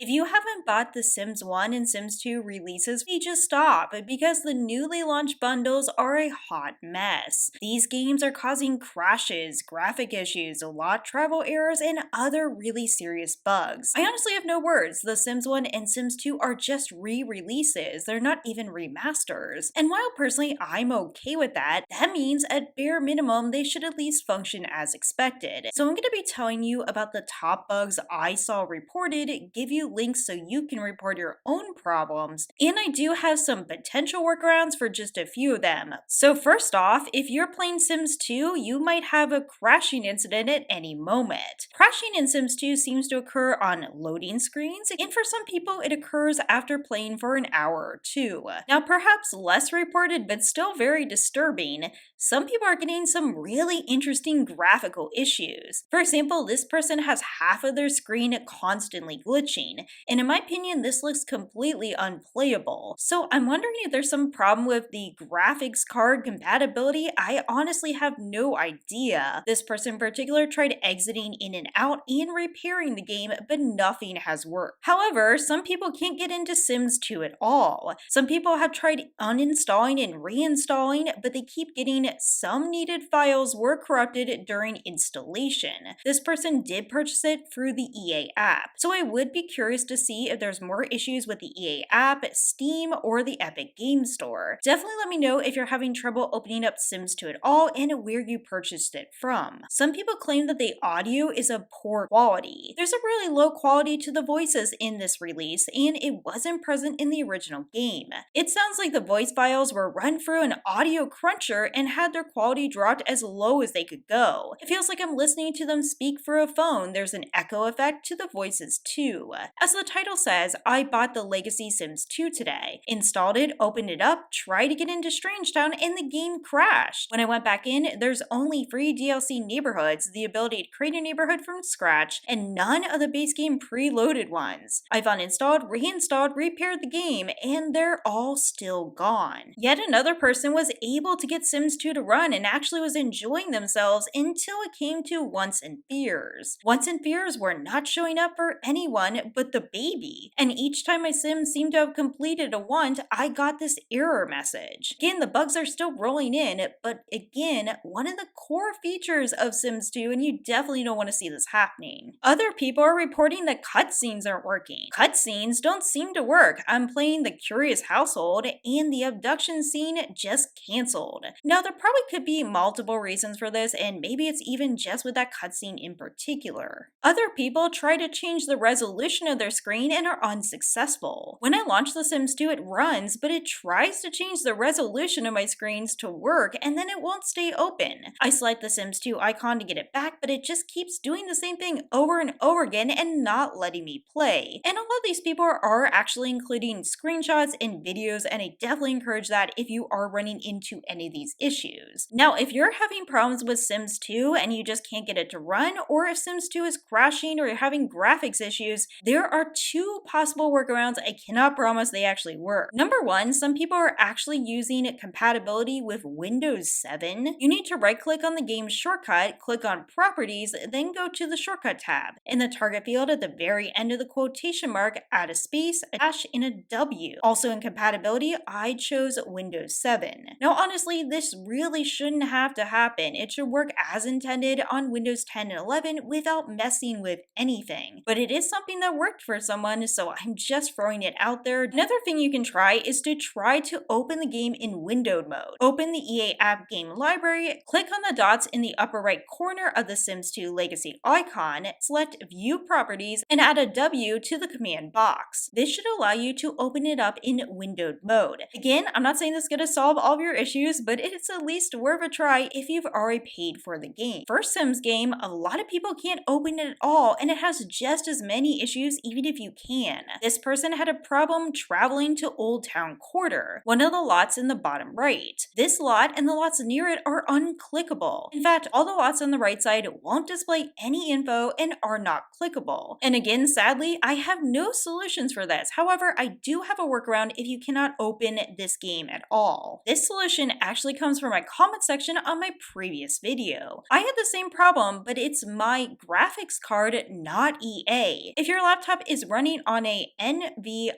If you haven't bought the Sims 1 and Sims 2 releases, you just stop because the newly launched bundles are a hot mess. These games are causing crashes, graphic issues, lot travel errors, and other really serious bugs. I honestly have no words. The Sims 1 and Sims 2 are just re-releases. They're not even remasters. And while personally I'm okay with that, that means at bare minimum they should at least function as expected. So I'm going to be telling you about the top bugs I saw reported, give you links so you can report your own problems, and I do have some potential workarounds for just a few of them. So first off, if you're playing Sims 2, you might have a crashing incident at any moment. Crashing in Sims 2 seems to occur on loading screens, and for some people it occurs after playing for an hour or two. Now perhaps less reported but still very disturbing, some people are getting some really interesting graphical issues. For example, this person has half of their screen constantly glitching, and in my opinion this looks completely unplayable. So I'm wondering if there's some problem with the graphics card compatibility. I honestly have no idea. This person in particular tried exiting in and out and repairing the game, but nothing has worked. However, some people can't get into Sims 2 at all. Some people have tried uninstalling and reinstalling, but they keep getting some needed files were corrupted during installation. This person did purchase it through the EA app, so I would be curious to see if there's more issues with the EA app, Steam, or the Epic Game Store. Definitely let me know if you're having trouble opening up Sims 2 at all and where you purchased it from. Some people claim that the audio is of poor quality. There's a really low quality to the voices in this release, and it wasn't present in the original game. It sounds like the voice files were run through an audio cruncher and had their quality dropped as low as they could go. It feels like I'm listening to them speak through a phone. There's an echo effect to the voices too. As the title says, I bought the Legacy Sims 2 today, installed it, opened it up, tried to get into Strangetown, and the game crashed. When I went back in, there's only free DLC neighborhoods, the ability to create a neighborhood from scratch, and none of the base game preloaded ones. I've uninstalled, reinstalled, repaired the game, and they're all still gone. Yet another person was able to get Sims 2 to run and actually was enjoying themselves until it came to Wants and Fears. Wants and Fears were not showing up for anyone but the baby, and each time my Sim seemed to have completed a want, I got this error message. Again, the bugs are still rolling in, but again, one of the core features of Sims 2, and you definitely don't want to see this happening. Other people are reporting that cutscenes aren't working. Cutscenes don't seem to work. I'm playing the Curious Household, and the abduction scene just canceled. Now, there probably could be multiple reasons for this, and maybe it's even just with that cutscene in particular. Other people try to change the resolution of their screen and are unsuccessful. When I launch The Sims 2, it runs, but it tries to change the resolution of my screens to work, and then it won't stay open. I select the Sims 2 icon to get it back, but it just keeps doing the same thing over and over again and not letting me play. And a lot of these people are actually including screenshots and videos, and I definitely encourage that if you are running into any of these issues. Now, if you're having problems with Sims 2 and you just can't get it to run, or if Sims 2 is crashing or you're having graphics issues, there are two possible workarounds. I cannot promise they actually work. Number one, some people are actually using compatibility with Windows 7. You need to right-click on the game's shortcut, click on Properties, then go to the Shortcut tab. In the target field at the very end of the quotation mark, add a space, a dash, and a W. Also in compatibility, I chose Windows 7. Now honestly, this really shouldn't have to happen. It should work as intended on Windows 10 and 11 without messing with anything. But it is something that worked for someone, so I'm just throwing it out there. Another thing you can try is to try to open the game in windowed mode. Open the EA app game library, click on the dots in the upper right corner of the Sims 2 Legacy icon, select View Properties, and add a W to the command box. This should allow you to open it up in windowed mode. Again, I'm not saying this is going to solve all of your issues, but it's at least worth a try if you've already paid for the game. For Sims game, a lot of people can't open it at all, and it has just as many issues even if you can. This person had a problem traveling to Old Town Quarter, one of the lots in the bottom right. This lot and the lots near it are unclickable. In fact, all the lots on the right side won't display any info and are not clickable. And again, sadly, I have no solutions for this. However, I do have a workaround if you cannot open this game at all. This solution actually comes from my comment section on my previous video. I had the same problem, but it's my graphics card, not EA. If your laptop laptop is running on a NVIDIA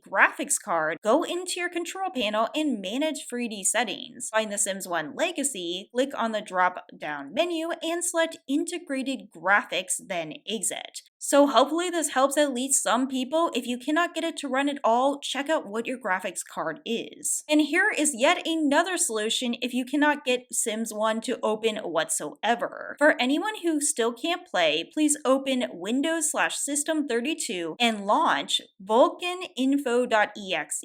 graphics card, go into your control panel and manage 3D settings. Find The Sims 1 Legacy, click on the drop-down menu, and select Integrated Graphics, then exit. So hopefully this helps at least some people. If you cannot get it to run at all, check out what your graphics card is. And here is yet another solution if you cannot get Sims 1 to open whatsoever. For anyone who still can't play, please open Windows/System32 and launch vulkaninfo.exe.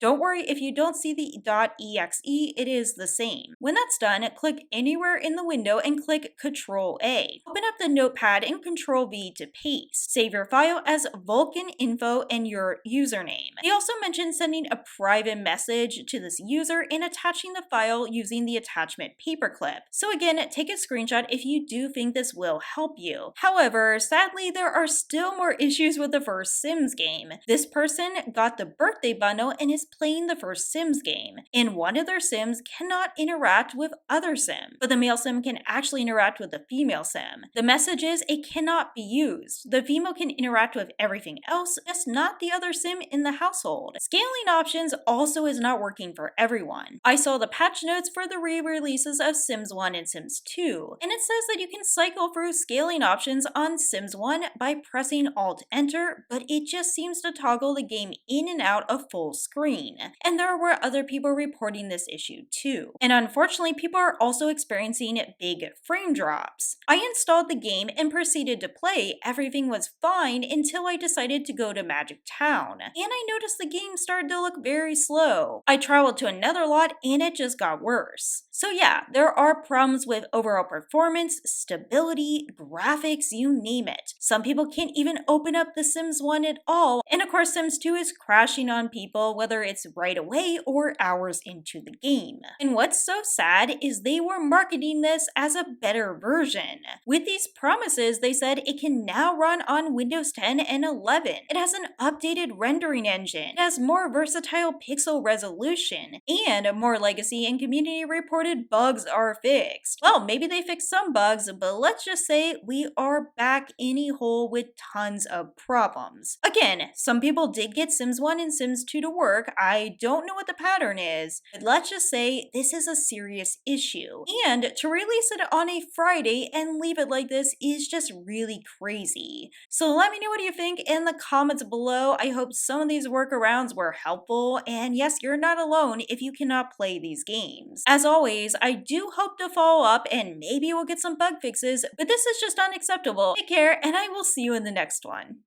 Don't worry if you don't see the .exe, it is the same. When that's done, click anywhere in the window and click Ctrl-A. Open up the notepad and Ctrl-V to paste. Save your file as vulkaninfo and your username. They also mentioned sending a private message to this user and attaching the file using the attachment paperclip. So again, take a screenshot if you do think this will help you. However, sadly, there are still more issues with the first Sims game. This person got the birthday bundle and is playing the first Sims game, and one of their Sims cannot interact with other Sims, but the male Sim can actually interact with the female Sim. The message is it cannot be used. The female can interact with everything else, just not the other Sim in the household. Scaling options also is not working for everyone. I saw the patch notes for the re-releases of Sims 1 and Sims 2, and it says that you can cycle through scaling options on Sims 1 by pressing Alt-Enter, but it just seems to toggle the game in and out of full screen. And there were other people reporting this issue too. And unfortunately, people are also experiencing big frame drops. I installed the game and proceeded to play. Everything was fine until I decided to go to Magic Town, and I noticed the game started to look very slow. I traveled to another lot and it just got worse. So yeah, there are problems with overall performance, stability, graphics, you name it. Some people can't even open up The Sims 1 at all, and of course Sims 2 is crashing on people whether it's right away or hours into the game. And what's so sad is they were marketing this as a better version. With these promises, they said it can now run on Windows 10 and 11. It has an updated rendering engine. It has more versatile pixel resolution, and more legacy and community reported bugs are fixed. Well, maybe they fixed some bugs, but let's just say we are back in a hole with tons of problems. Again, some people did get Sims 1 and Sims 2 to work. I don't know what the pattern is, but let's just say this is a serious issue. And to release it on a Friday and leave it like this is just really crazy. So let me know what you think in the comments below. I hope some of these workarounds were helpful, and yes, you're not alone if you cannot play these games. As always, I do hope to follow up and maybe we'll get some bug fixes, but this is just unacceptable. Take care, and I will see you in the next one.